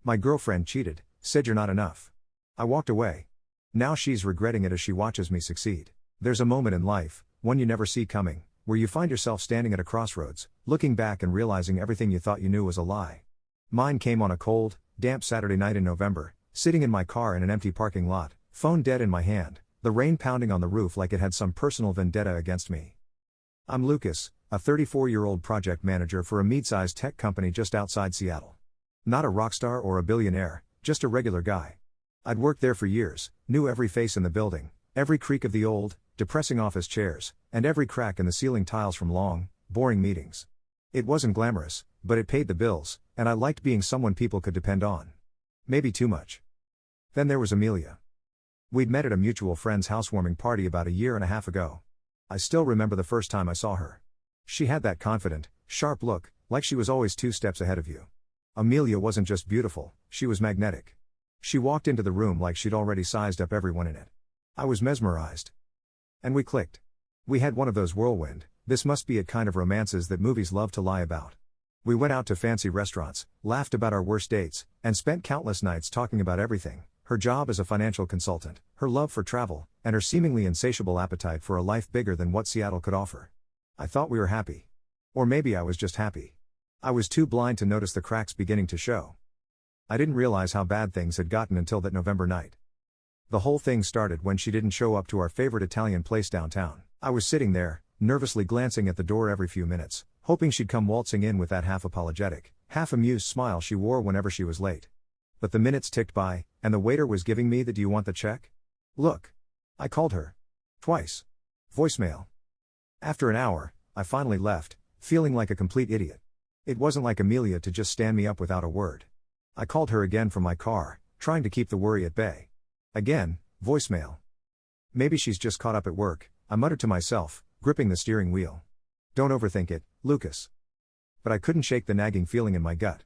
My girlfriend cheated, said you're not enough. I walked away. Now she's regretting it as she watches me succeed. There's a moment in life, one you never see coming, where you find yourself standing at a crossroads, looking back and realizing everything you thought you knew was a lie. Mine came on a cold, damp Saturday night in November, sitting in my car in an empty parking lot, phone dead in my hand, the rain pounding on the roof like it had some personal vendetta against me. I'm Lucas, a 34-year-old project manager for a mid-sized tech company just outside Seattle. Not a rock star or a billionaire, just a regular guy. I'd worked there for years, knew every face in the building, every creak of the old, depressing office chairs, and every crack in the ceiling tiles from long, boring meetings. It wasn't glamorous, but it paid the bills, and I liked being someone people could depend on. Maybe too much. Then there was Amelia. We'd met at a mutual friend's housewarming party about a year and a half ago. I still remember the first time I saw her. She had that confident, sharp look, like she was always 2 steps ahead of you. Amelia wasn't just beautiful, she was magnetic. She walked into the room like she'd already sized up everyone in it. I was mesmerized. And we clicked. We had one of those whirlwind, this must be it kind of romances that movies love to lie about. We went out to fancy restaurants, laughed about our worst dates, and spent countless nights talking about everything: her job as a financial consultant, her love for travel, and her seemingly insatiable appetite for a life bigger than what Seattle could offer. I thought we were happy. Or maybe I was just happy. I was too blind to notice the cracks beginning to show. I didn't realize how bad things had gotten until that November night. The whole thing started when she didn't show up to our favorite Italian place downtown. I was sitting there, nervously glancing at the door every few minutes, hoping she'd come waltzing in with that half-apologetic, half-amused smile she wore whenever she was late. But the minutes ticked by, and the waiter was giving me the "Do you want the check?" look. I called her. Twice. Voicemail. After an hour, I finally left, feeling like a complete idiot. It wasn't like Amelia to just stand me up without a word. I called her again from my car, trying to keep the worry at bay. Again, voicemail. Maybe she's just caught up at work, I muttered to myself, gripping the steering wheel. Don't overthink it, Lucas. But I couldn't shake the nagging feeling in my gut.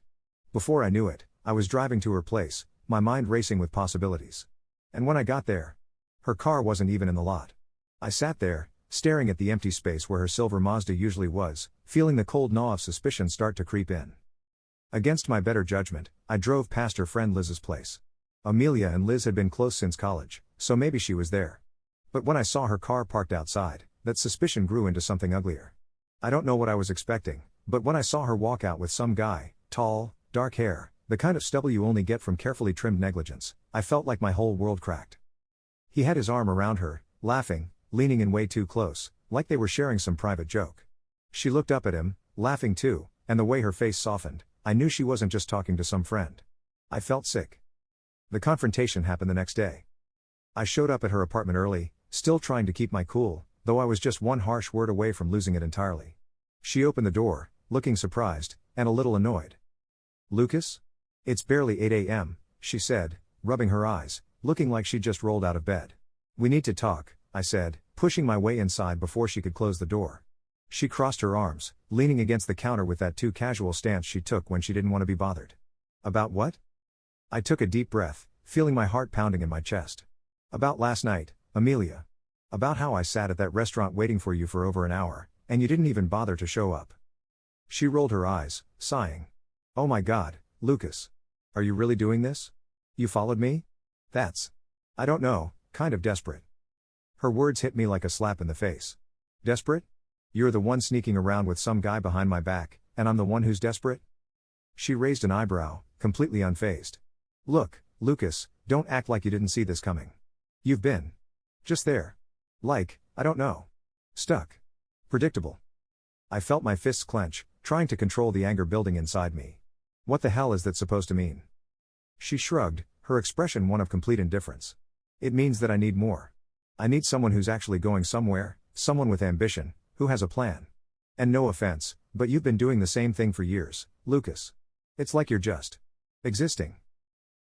Before I knew it, I was driving to her place, my mind racing with possibilities. And when I got there, her car wasn't even in the lot. I sat there, staring at the empty space where her silver Mazda usually was, feeling the cold gnaw of suspicion start to creep in. Against my better judgment, I drove past her friend Liz's place. Amelia and Liz had been close since college, so maybe she was there. But when I saw her car parked outside, that suspicion grew into something uglier. I don't know what I was expecting, but when I saw her walk out with some guy, tall, dark hair, the kind of stubble you only get from carefully trimmed negligence, I felt like my whole world cracked. He had his arm around her, laughing, leaning in way too close, like they were sharing some private joke. She looked up at him, laughing too, and the way her face softened, I knew she wasn't just talking to some friend. I felt sick. The confrontation happened the next day. I showed up at her apartment early, still trying to keep my cool, though I was just one harsh word away from losing it entirely. She opened the door, looking surprised, and a little annoyed. Lucas? It's barely 8 a.m., she said, rubbing her eyes, looking like she'd just rolled out of bed. We need to talk, I said, pushing my way inside before she could close the door. She crossed her arms, leaning against the counter with that too casual stance she took when she didn't want to be bothered. About what? I took a deep breath, feeling my heart pounding in my chest. About last night, Amelia. About how I sat at that restaurant waiting for you for over an hour, and you didn't even bother to show up. She rolled her eyes, sighing. Oh my God, Lucas. Are you really doing this? You followed me? That's, I don't know, kind of desperate. Her words hit me like a slap in the face. Desperate? You're the one sneaking around with some guy behind my back, and I'm the one who's desperate? She raised an eyebrow, completely unfazed. Look, Lucas, don't act like you didn't see this coming. You've been just there. Like, I don't know. Stuck. Predictable. I felt my fists clench, trying to control the anger building inside me. What the hell is that supposed to mean? She shrugged, her expression one of complete indifference. It means that I need more. I need someone who's actually going somewhere, someone with ambition, who has a plan. And no offense, but you've been doing the same thing for years, Lucas. It's like you're just existing.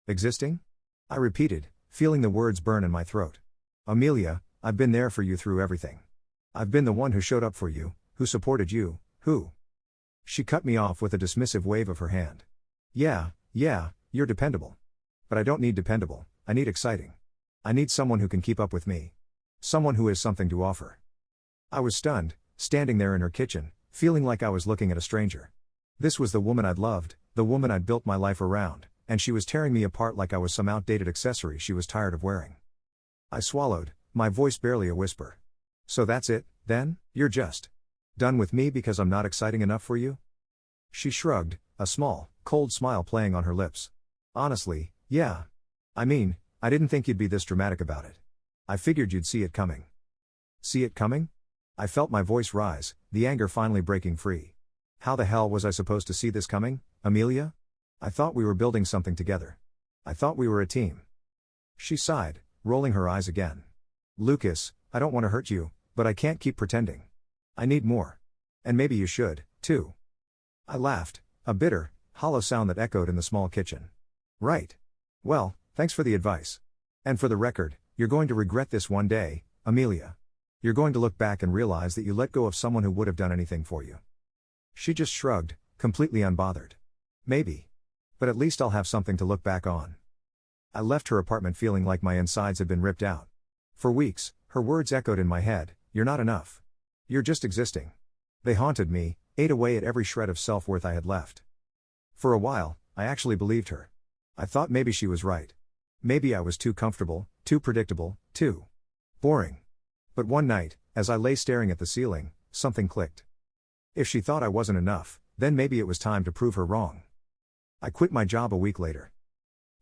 Existing? I repeated, feeling the words burn in my throat. Amelia, I've been there for you through everything. I've been the one who showed up for you, who supported you, who... She cut me off with a dismissive wave of her hand. Yeah, you're dependable. But I don't need dependable, I need exciting. I need someone who can keep up with me. Someone who has something to offer. I was stunned, standing there in her kitchen, feeling like I was looking at a stranger. This was the woman I'd loved, the woman I'd built my life around, and she was tearing me apart like I was some outdated accessory she was tired of wearing. I swallowed, my voice barely a whisper. "So that's it, then? You're just done with me because I'm not exciting enough for you?" She shrugged, a small, cold smile playing on her lips. "Honestly, yeah. I mean, I didn't think you'd be this dramatic about it. I figured you'd see it coming." "See it coming?" I felt my voice rise, the anger finally breaking free. "How the hell was I supposed to see this coming, Amelia? I thought we were building something together. I thought we were a team." She sighed, rolling her eyes again. "Lucas, I don't want to hurt you, but I can't keep pretending. I need more. And maybe you should, too." I laughed, a bitter, hollow sound that echoed in the small kitchen. "Right. Well, thanks for the advice. And for the record, you're going to regret this one day, Amelia. You're going to look back and realize that you let go of someone who would have done anything for you." She just shrugged, completely unbothered. "Maybe. But at least I'll have something to look back on." I left her apartment feeling like my insides had been ripped out. For weeks, her words echoed in my head, "You're not enough. You're just existing." They haunted me, ate away at every shred of self-worth I had left. For a while, I actually believed her. I thought maybe she was right. Maybe I was too comfortable, too predictable, too boring. But one night, as I lay staring at the ceiling, something clicked. If she thought I wasn't enough, then maybe it was time to prove her wrong. I quit my job a week later.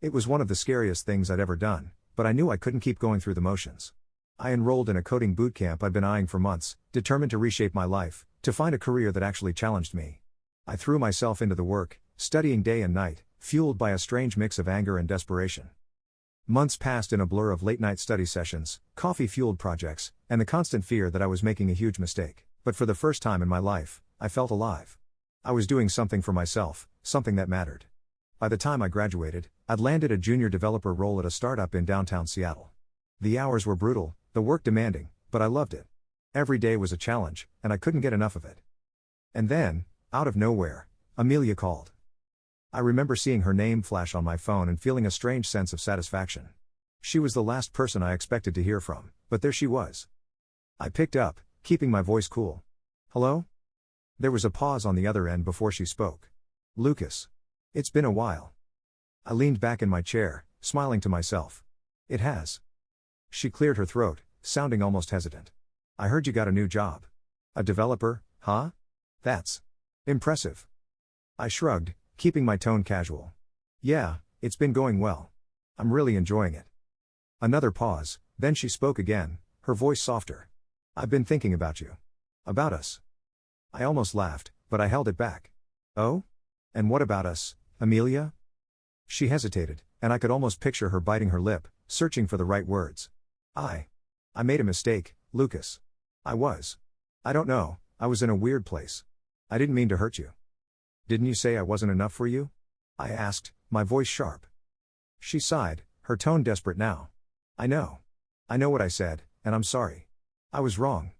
It was one of the scariest things I'd ever done, but I knew I couldn't keep going through the motions. I enrolled in a coding boot camp I'd been eyeing for months, determined to reshape my life, to find a career that actually challenged me. I threw myself into the work, studying day and night, fueled by a strange mix of anger and desperation. Months passed in a blur of late-night study sessions, coffee-fueled projects, and the constant fear that I was making a huge mistake. But for the first time in my life, I felt alive. I was doing something for myself, something that mattered. By the time I graduated, I'd landed a junior developer role at a startup in downtown Seattle. The hours were brutal, the work demanding, but I loved it. Every day was a challenge, and I couldn't get enough of it. And then, out of nowhere, Amelia called. I remember seeing her name flash on my phone and feeling a strange sense of satisfaction. She was the last person I expected to hear from, but there she was. I picked up, keeping my voice cool. "Hello?" There was a pause on the other end before she spoke. "Lucas. It's been a while." I leaned back in my chair, smiling to myself. "It has." She cleared her throat, sounding almost hesitant. "I heard you got a new job. A developer, huh? That's impressive." I shrugged, keeping my tone casual. "Yeah, it's been going well. I'm really enjoying it." Another pause, then she spoke again, her voice softer. "I've been thinking about you. About us." I almost laughed, but I held it back. "Oh? And what about us, Amelia?" She hesitated, and I could almost picture her biting her lip, searching for the right words. I made a mistake, Lucas. I don't know, I was in a weird place. I didn't mean to hurt you." "Didn't you say I wasn't enough for you?" I asked, my voice sharp. She sighed, her tone desperate now. I know what I said, and I'm sorry. I was wrong.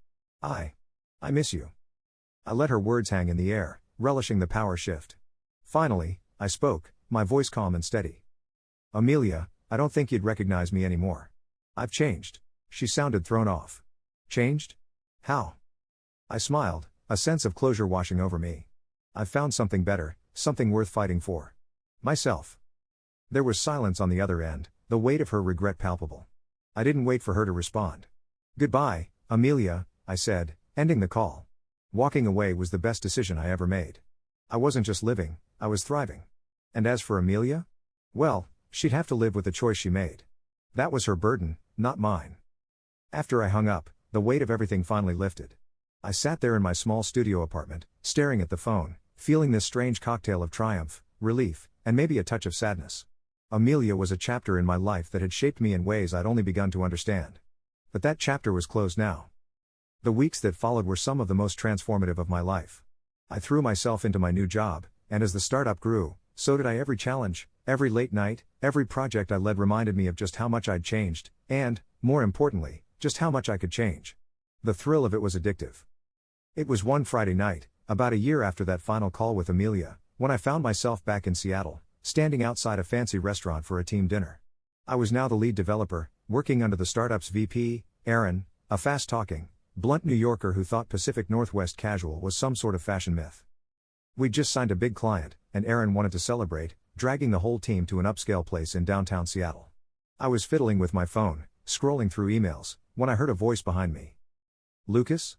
I miss you." I let her words hang in the air, relishing the power shift. Finally, I spoke, my voice calm and steady. "Amelia, I don't think you'd recognize me anymore. I've changed." She sounded thrown off. "Changed? How?" I smiled, a sense of closure washing over me. "I've found something better, something worth fighting for. Myself." There was silence on the other end, the weight of her regret palpable. I didn't wait for her to respond. "Goodbye, Amelia," I said, ending the call. Walking away was the best decision I ever made. I wasn't just living, I was thriving. And as for Amelia? Well, she'd have to live with the choice she made. That was her burden, not mine. After I hung up, the weight of everything finally lifted. I sat there in my small studio apartment, staring at the phone, feeling this strange cocktail of triumph, relief, and maybe a touch of sadness. Amelia was a chapter in my life that had shaped me in ways I'd only begun to understand. But that chapter was closed now. The weeks that followed were some of the most transformative of my life. I threw myself into my new job, and as the startup grew, so did I. Every challenge, every late night, every project I led reminded me of just how much I'd changed, and, more importantly, just how much I could change. The thrill of it was addictive. It was one Friday night, about a year after that final call with Amelia, when I found myself back in Seattle, standing outside a fancy restaurant for a team dinner. I was now the lead developer, working under the startup's VP, Aaron, a fast-talking, blunt New Yorker who thought Pacific Northwest casual was some sort of fashion myth. We'd just signed a big client, and Aaron wanted to celebrate, dragging the whole team to an upscale place in downtown Seattle. I was fiddling with my phone, scrolling through emails, when I heard a voice behind me. Lucas?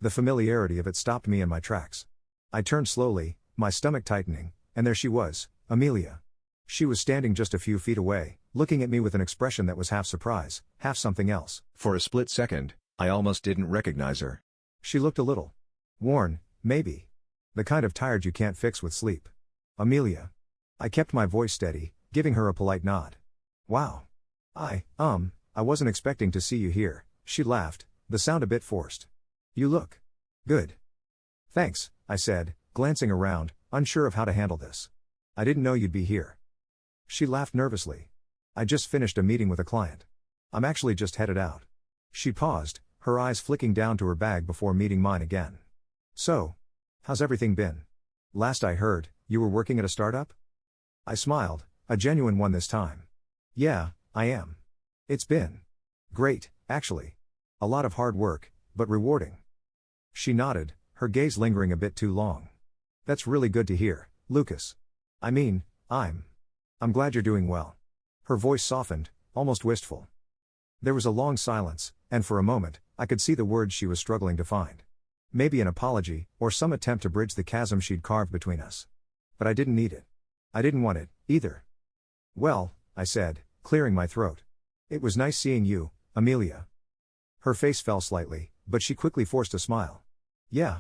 The familiarity of it stopped me in my tracks. I turned slowly, my stomach tightening, and there she was, Amelia. She was standing just a few feet away, looking at me with an expression that was half surprise, half something else. For a split second, I almost didn't recognize her. She looked a little worn, maybe. The kind of tired you can't fix with sleep. Amelia. I kept my voice steady, giving her a polite nod. Wow. I wasn't expecting to see you here, she laughed, the sound a bit forced. You look good. Thanks, I said, glancing around, unsure of how to handle this. I didn't know you'd be here. She laughed nervously. I just finished a meeting with a client. I'm actually just headed out. She paused, her eyes flicking down to her bag before meeting mine again. So, how's everything been? Last I heard, you were working at a startup? I smiled, a genuine one this time. Yeah, I am. It's been great, actually. A lot of hard work, but rewarding. She nodded, her gaze lingering a bit too long. That's really good to hear, Lucas. I mean, I'm glad you're doing well. Her voice softened, almost wistful. There was a long silence, and for a moment, I could see the words she was struggling to find. Maybe an apology, or some attempt to bridge the chasm she'd carved between us. But I didn't need it. I didn't want it, either. Well, I said, clearing my throat. It was nice seeing you, Amelia. Her face fell slightly, but she quickly forced a smile. Yeah.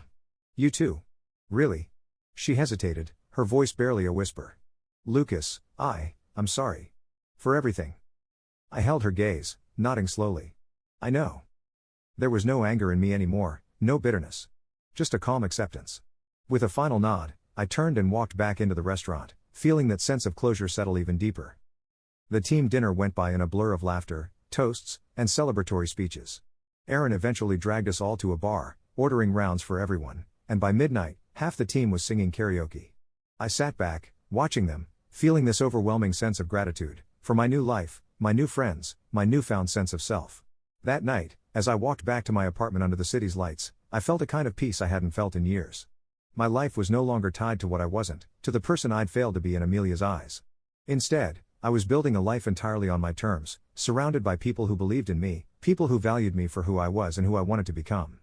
You too. Really? She hesitated, her voice barely a whisper. Lucas, I'm sorry. For everything. I held her gaze, nodding slowly. I know. There was no anger in me anymore, no bitterness. Just a calm acceptance. With a final nod, I turned and walked back into the restaurant, feeling that sense of closure settle even deeper. The team dinner went by in a blur of laughter, toasts, and celebratory speeches. Aaron eventually dragged us all to a bar, ordering rounds for everyone, and by midnight, half the team was singing karaoke. I sat back, watching them, feeling this overwhelming sense of gratitude, for my new life, my new friends, my newfound sense of self. That night, as I walked back to my apartment under the city's lights, I felt a kind of peace I hadn't felt in years. My life was no longer tied to what I wasn't, to the person I'd failed to be in Amelia's eyes. Instead, I was building a life entirely on my terms, surrounded by people who believed in me, people who valued me for who I was and who I wanted to become.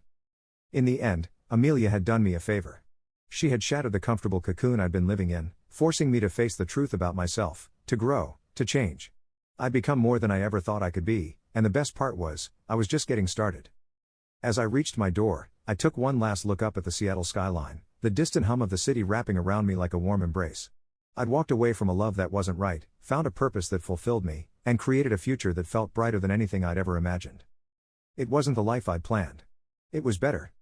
In the end, Amelia had done me a favor. She had shattered the comfortable cocoon I'd been living in, forcing me to face the truth about myself, to grow, to change. I'd become more than I ever thought I could be, and the best part was, I was just getting started. As I reached my door, I took one last look up at the Seattle skyline, the distant hum of the city wrapping around me like a warm embrace. I'd walked away from a love that wasn't right, found a purpose that fulfilled me, and created a future that felt brighter than anything I'd ever imagined. It wasn't the life I'd planned. It was better.